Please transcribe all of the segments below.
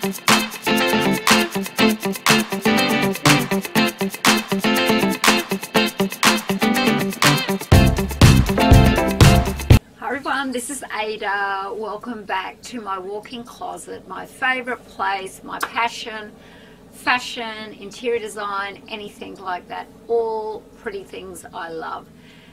This is Ada. Welcome back to my walk-in closet, my favorite place, my passion, fashion, interior design, anything like that. All pretty things I love.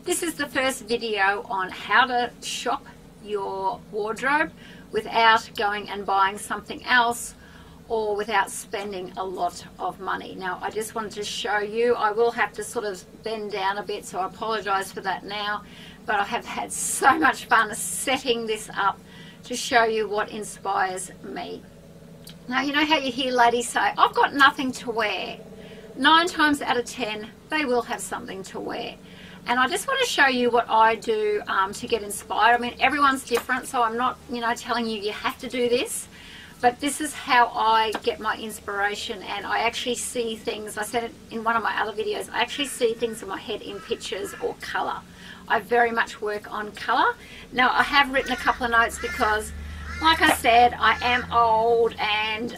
This is the first video on how to shop your wardrobe without going and buying something else or without spending a lot of money. Now, I just wanted to show you, I will have to sort of bend down a bit, so I apologize for that now. But I have had so much fun setting this up to show you what inspires me. Now, you know how you hear ladies say, I've got nothing to wear. 9 times out of 10, they will have something to wear. And I just want to show you what I do to get inspired. I mean, everyone's different, so I'm not, telling you have to do this. But this is how I get my inspiration, and I actually see things. I said it in one of my other videos. I actually see things in my head in pictures or colour. I very much work on colour. Now, I have written a couple of notes because, like I said, I am old, and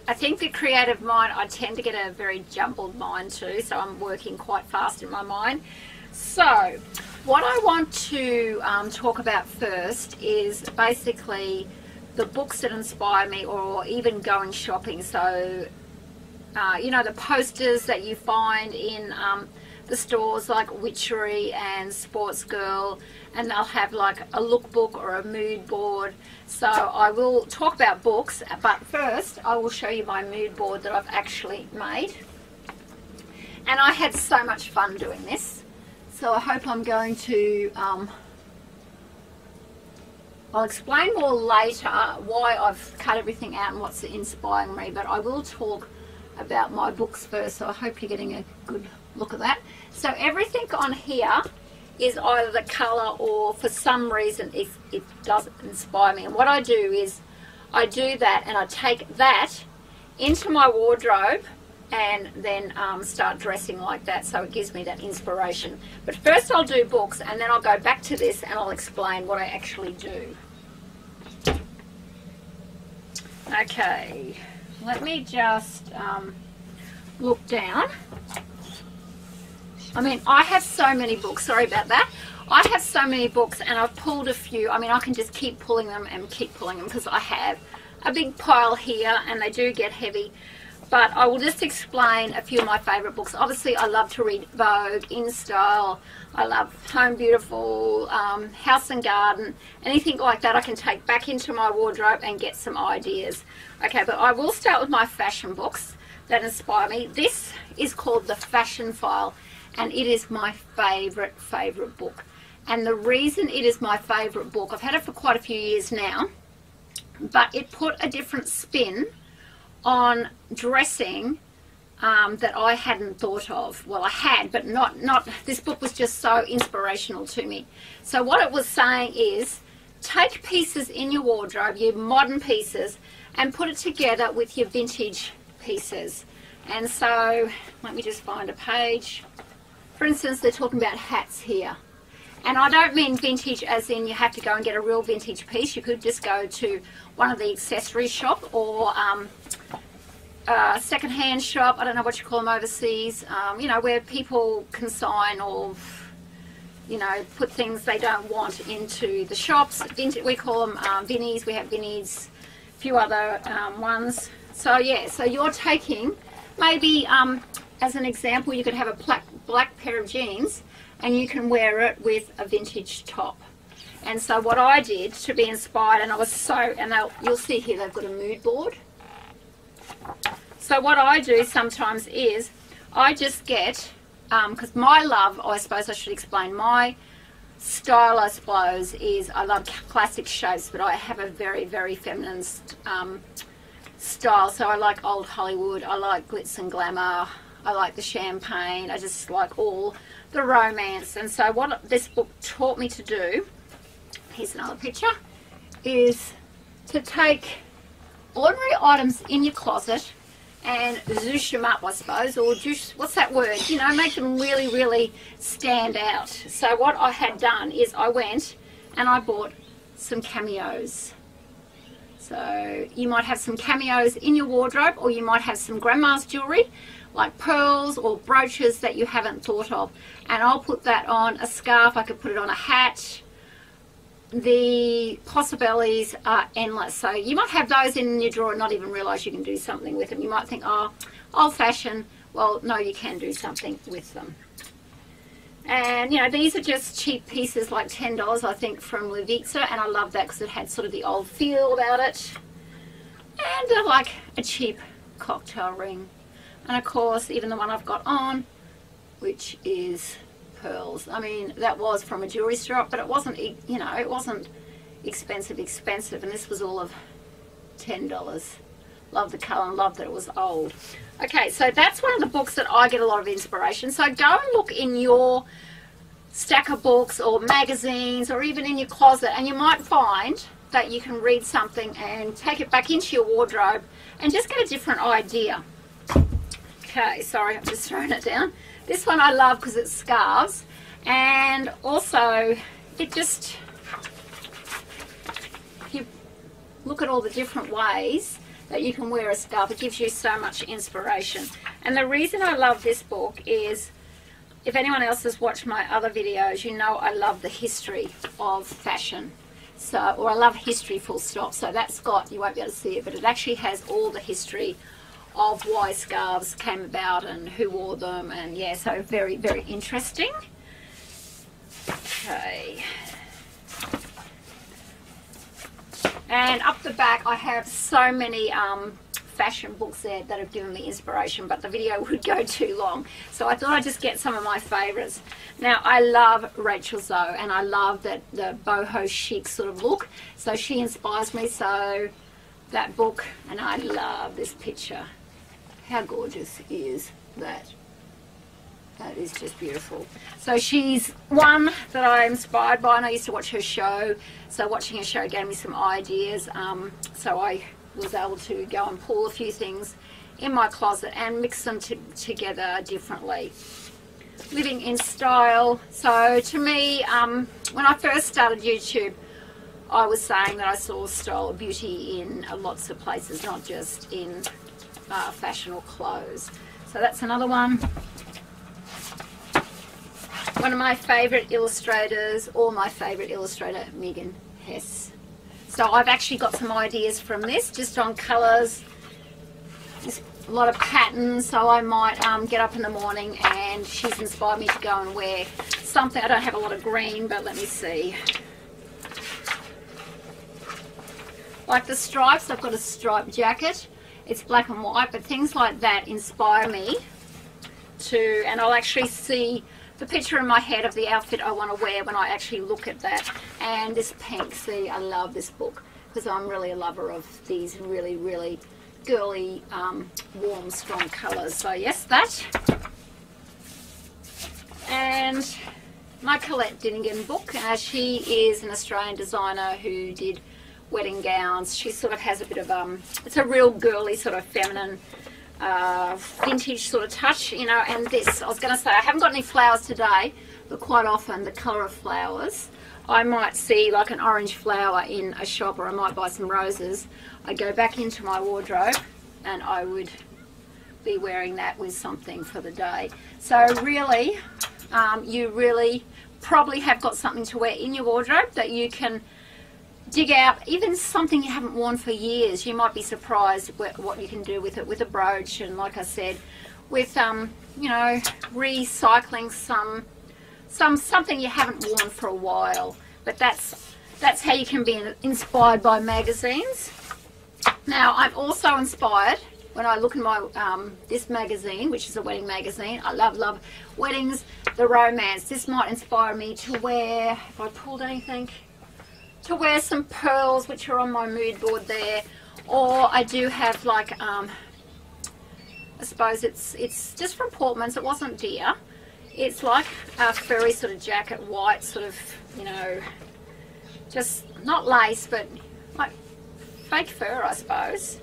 I think the creative mind, I tend to get a very jumbled mind too, so I'm working quite fast in my mind. So, what I want to talk about first is basically the books that inspire me, or even going shopping. So, the posters that you find in the stores like Witchery and Sports Girl, and they'll have like a lookbook or a mood board. So I will talk about books, but first I will show you my mood board that I've actually made. And I had so much fun doing this. So I hope I'm going to, I'll explain more later why I've cut everything out and what's inspiring me, but I will talk about my books first, so I hope you're getting a good look at that. So everything on here is either the colour, or for some reason it doesn't inspire me. And what I do is I do that, and I take that into my wardrobe and then start dressing like that, so it gives me that inspiration. But first I'll do books, and then I'll go back to this and I'll explain what I actually do. Okay, let me just look down. I mean, I have so many books, sorry about that. I have so many books, and I've pulled a few. I mean, I can just keep pulling them and keep pulling them because I have a big pile here, and they do get heavy. But I will just explain a few of my favourite books. Obviously, I love to read Vogue, InStyle. I love Home Beautiful, House and Garden, anything like that I can take back into my wardrobe and get some ideas. Okay, but I will start with my fashion books that inspire me. This is called The Fashion File, and it is my favourite book. And the reason it is my favourite book, I've had it for quite a few years now, but it put a different spin on dressing that I hadn't thought of. Well, I had, but not this book was just so inspirational to me. So what it was saying is, take pieces in your wardrobe, your modern pieces, and put it together with your vintage pieces. And so let me just find a page. For instance, they're talking about hats here. And I don't mean vintage as in you have to go and get a real vintage piece. You could just go to one of the accessory shop, or second-hand shop, I don't know what you call them overseas, where people consign or, put things they don't want into the shops. We call them vinnies. We have vinnies, a few other ones. So yeah, so you're taking, maybe as an example, you could have a black pair of jeans, and you can wear it with a vintage top. And so what I did to be inspired, and I was so, and you'll see here they've got a mood board. So what I do sometimes is I just get, because my love, I suppose I should explain, my style, I suppose, is I love classic shapes, but I have a very feminine style. So I like old Hollywood, I like glitz and glamour, I like the champagne, I just like all the romance. And so what this book taught me to do, here's another picture, is to take ordinary items in your closet and zhoosh them up, I suppose, or juice, what's that word, make them really stand out. So what I had done is I went and I bought some cameos. So you might have some cameos in your wardrobe, or you might have some grandma's jewelry like pearls or brooches that you haven't thought of. And I'll put that on a scarf. I could put it on a hat. The possibilities are endless. So you might have those in your drawer and not even realize you can do something with them. You might think, oh, old fashioned. Well, no, you can do something with them. And you know, these are just cheap pieces, like $10 I think from Levica, and I love that because it had sort of the old feel about it. And they're like a cheap cocktail ring. And of course, even the one I've got on, which is pearls. I mean, that was from a jewelry store, but it wasn't, you know, it wasn't expensive, and this was all of $10. Love the colour and love that it was old. Okay, so that's one of the books that I get a lot of inspiration. So go and look in your stack of books or magazines or even in your closet, and you might find that you can read something and take it back into your wardrobe and just get a different idea. Okay, sorry, I've just thrown it down. This one I love because it's scarves, and also it just, you look at all the different ways that you can wear a scarf. It gives you so much inspiration. And the reason I love this book is, if anyone else has watched my other videos, you know I love the history of fashion. So, or I love history full stop. So that's got, you won't be able to see it, but it actually has all the history of why scarves came about and who wore them, and yeah, so very, very interesting. Okay. And up the back I have so many fashion books there that have given me inspiration, but the video would go too long, so I thought I'd just get some of my favorites. Now I love Rachel Zoe, and I love that the boho chic sort of look, so she inspires me. So that book, and I love this picture. How gorgeous is that? That is just beautiful. So she's one that I'm inspired by, and I used to watch her show. So watching her show gave me some ideas. So I was able to go and pull a few things in my closet and mix them together differently. Living in Style. So to me, when I first started YouTube, I was saying that I saw style or beauty in lots of places, not just in fashion or clothes. So that's another one. One of my favourite illustrators, or my favourite illustrator, Megan Hess. So I've actually got some ideas from this, just on colours, just a lot of patterns. So I might get up in the morning, and she's inspired me to go and wear something. I don't have a lot of green, but let me see. Like the stripes, I've got a striped jacket. It's black and white, but things like that inspire me to, and I'll actually see the picture in my head of the outfit I want to wear when I actually look at that. And this pink, see, I love this book because I'm really a lover of these really, really girly, warm, strong colours. So yes, that. And my Colette Dinnigan book. She is an Australian designer who did wedding gowns. She sort of has a bit of it's a real girly sort of feminine vintage sort of touch, you know. And this, I was going to say, I haven't got any flowers today, but quite often the colour of flowers, I might see like an orange flower in a shop, or I might buy some roses. I go back into my wardrobe and I would be wearing that with something for the day. So really, you really probably have got something to wear in your wardrobe that you can dig out, even something you haven't worn for years. You might be surprised what you can do with it, with a brooch, and like I said, with you know, recycling something you haven't worn for a while. But that's how you can be inspired by magazines. Now I'm also inspired when I look in my this magazine, which is a wedding magazine. I love weddings, the romance. This might inspire me to wear, if I pulled anything, to wear some pearls, which are on my mood board there. Or I do have like I suppose it's just from Portman's. It wasn't dear. It's like a furry sort of jacket, white sort of, you know, just not lace, but like fake fur, I suppose.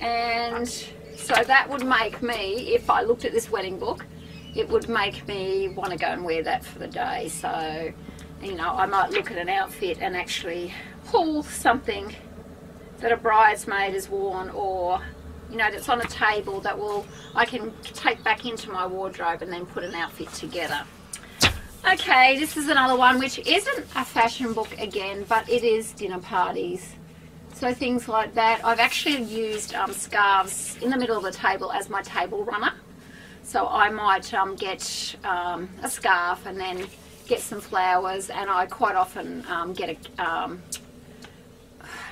And so that would make me, if I looked at this wedding book, it would make me want to go and wear that for the day. So, you know, I might look at an outfit and actually pull something that a bridesmaid has worn, or you know, that's on a table that I can take back into my wardrobe and then put an outfit together. Okay, this is another one which isn't a fashion book again, but it is dinner parties. So things like that. I've actually used scarves in the middle of the table as my table runner. So I might get a scarf and then get some flowers, and I quite often get a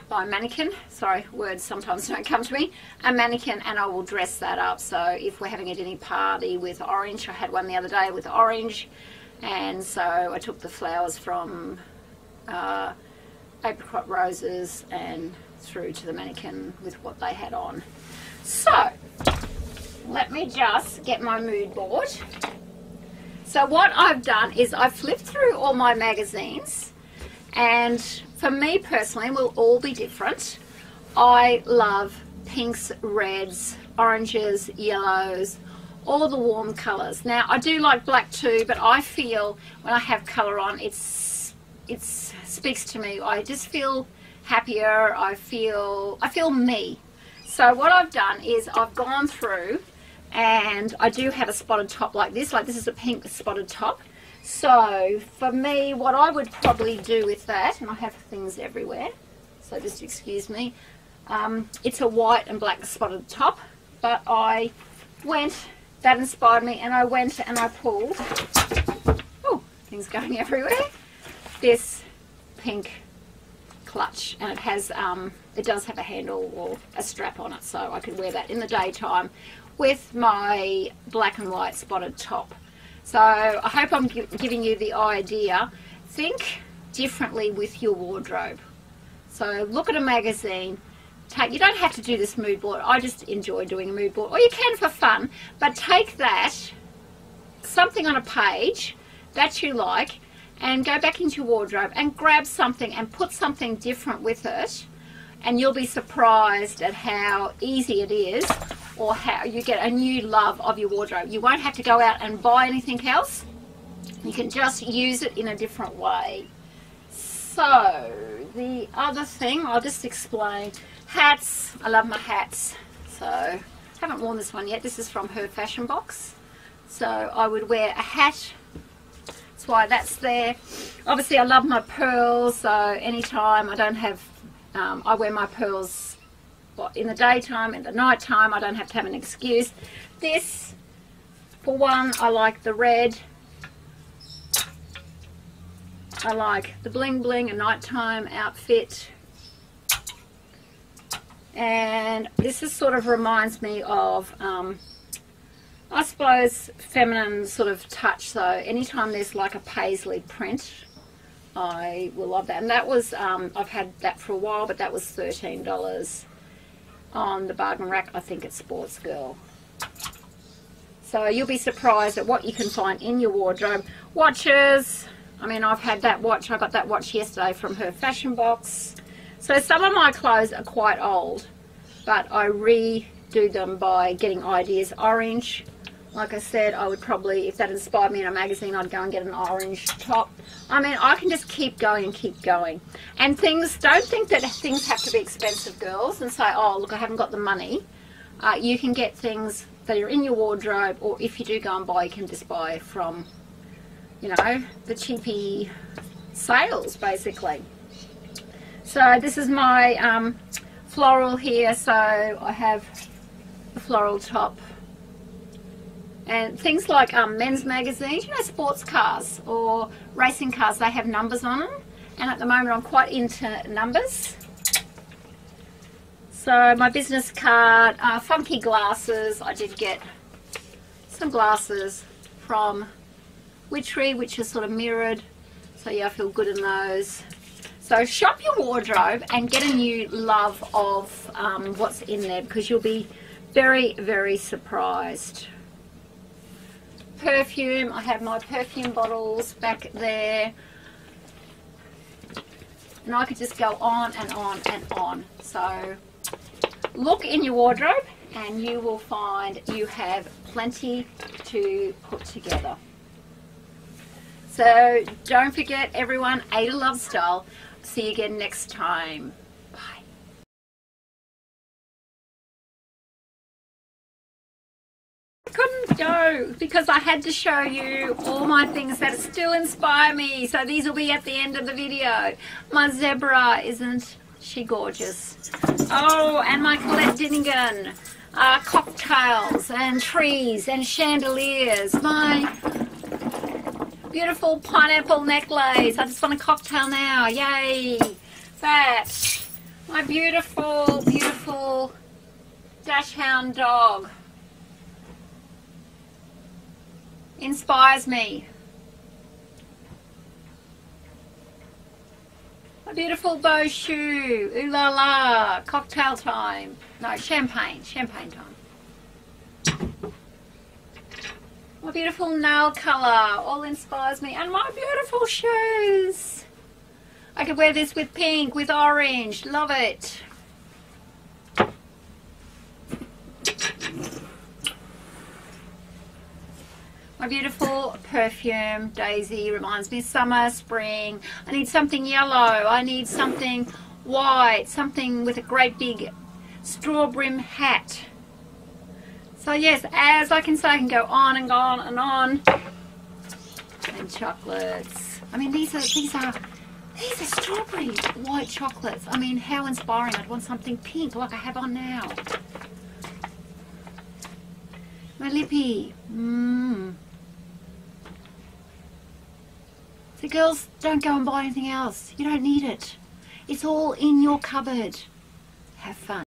by a mannequin. Sorry, words sometimes don't come to me. A mannequin, and I will dress that up. So if we're having a dinner party with orange, I had one the other day with orange, and so I took the flowers from apricot roses and through to the mannequin with what they had on. So let me just get my mood board. So what I've done is I've flipped through all my magazines, and for me personally, we'll all be different. I love pinks, reds, oranges, yellows, all the warm colours. Now I do like black too, but I feel when I have colour on, it speaks to me. I just feel happier. I feel me. So what I've done is I've gone through, and I do have a spotted top like this is a pink spotted top. So for me, what I would probably do with that, and I have things everywhere, so just excuse me, it's a white and black spotted top, but that inspired me, and I went and I pulled, oh, things going everywhere, this pink clutch, and it does have a handle or a strap on it, so I could wear that in the daytime with my black and white spotted top. So I hope I'm giving you the idea. Think differently with your wardrobe. So look at a magazine. You don't have to do this mood board. I just enjoy doing a mood board, or you can for fun, but take that, something on a page that you like, and go back into your wardrobe and grab something and put something different with it, and you'll be surprised at how easy it is, or how you get a new love of your wardrobe. You won't have to go out and buy anything else. You can just use it in a different way. So the other thing, I'll just explain. Hats. I love my hats. So I haven't worn this one yet. This is from Her Fashion Box. So I would wear a hat. That's why that's there. Obviously I love my pearls, so anytime I don't have, I wear my pearls in the daytime, in the night time, I don't have to have an excuse. This, for one, I like the red. I like the bling bling, a nighttime outfit. And this is sort of reminds me of, I suppose, feminine sort of touch. So anytime there's like a paisley print, I will love that. And that was, I've had that for a while, but that was $13 on the bargain rack, I think it's Sports Girl. So you'll be surprised at what you can find in your wardrobe. Watches. I mean, I've had that watch. I got that watch yesterday from Her Fashion Box. So some of my clothes are quite old, but I redo them by getting ideas. Orange. Like I said, I would probably, if that inspired me in a magazine, I'd go and get an orange top. I mean, I can just keep going and keep going. And things, don't think that things have to be expensive, girls, and say, oh, look, I haven't got the money. You can get things that are in your wardrobe, or if you do go and buy, you can just buy from, you know, the cheapy sales, basically. So this is my floral here. So I have the floral top. And things like men's magazines, you know, sports cars or racing cars, they have numbers on them. And at the moment I'm quite into numbers. So my business card, funky glasses. I did get some glasses from Witchery, which is sort of mirrored. So yeah, I feel good in those. So shop your wardrobe and get a new love of what's in there, because you'll be very, very surprised. Perfume, I have my perfume bottles back there, and I could just go on and on and on. So look in your wardrobe and you will find you have plenty to put together. So don't forget, everyone, Ada Love Style. See you again next time. go, because I had to show you all my things that still inspire me. So these will be at the end of the video. My zebra, isn't she gorgeous? Oh, and my Colette Dinnigan cocktails and trees and chandeliers. My beautiful pineapple necklace. I just want a cocktail now. Yay! That. My beautiful, beautiful dachshund dog. Inspires me. A beautiful bow shoe. Ooh la la. Cocktail time. No, champagne. Champagne time. My beautiful nail colour. All inspires me. And my beautiful shoes. I could wear this with pink, with orange. Love it. My beautiful perfume, Daisy, reminds me of summer, spring. I need something yellow. I need something white, something with a great big straw brim hat. So yes, as I can say, I can go on and on and on. And chocolates. I mean, these are strawberry white chocolates. I mean, how inspiring. I'd want something pink like I have on now. My lippy. So girls, don't go and buy anything else. You don't need it. It's all in your cupboard. Have fun.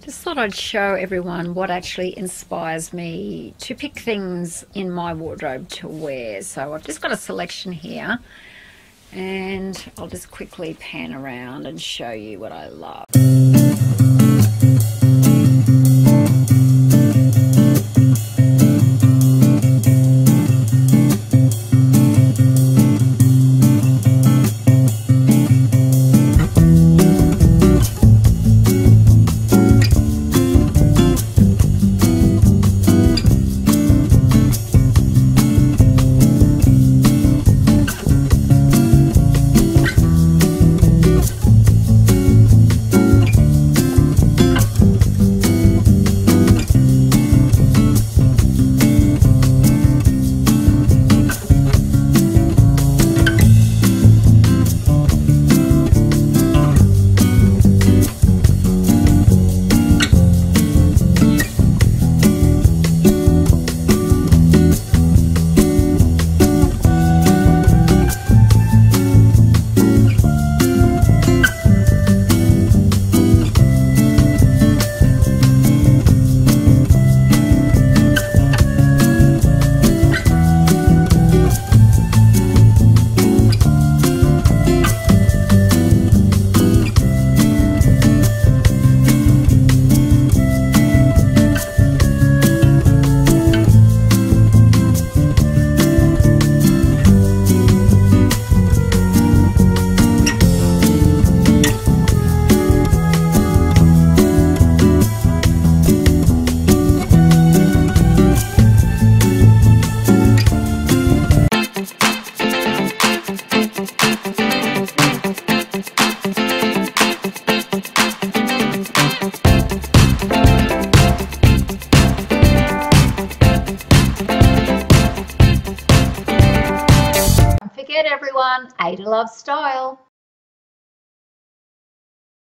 Just thought I'd show everyone what actually inspires me to pick things in my wardrobe to wear. So I've just got a selection here, and I'll just quickly pan around and show you what I love. Everyone, Ada loves style.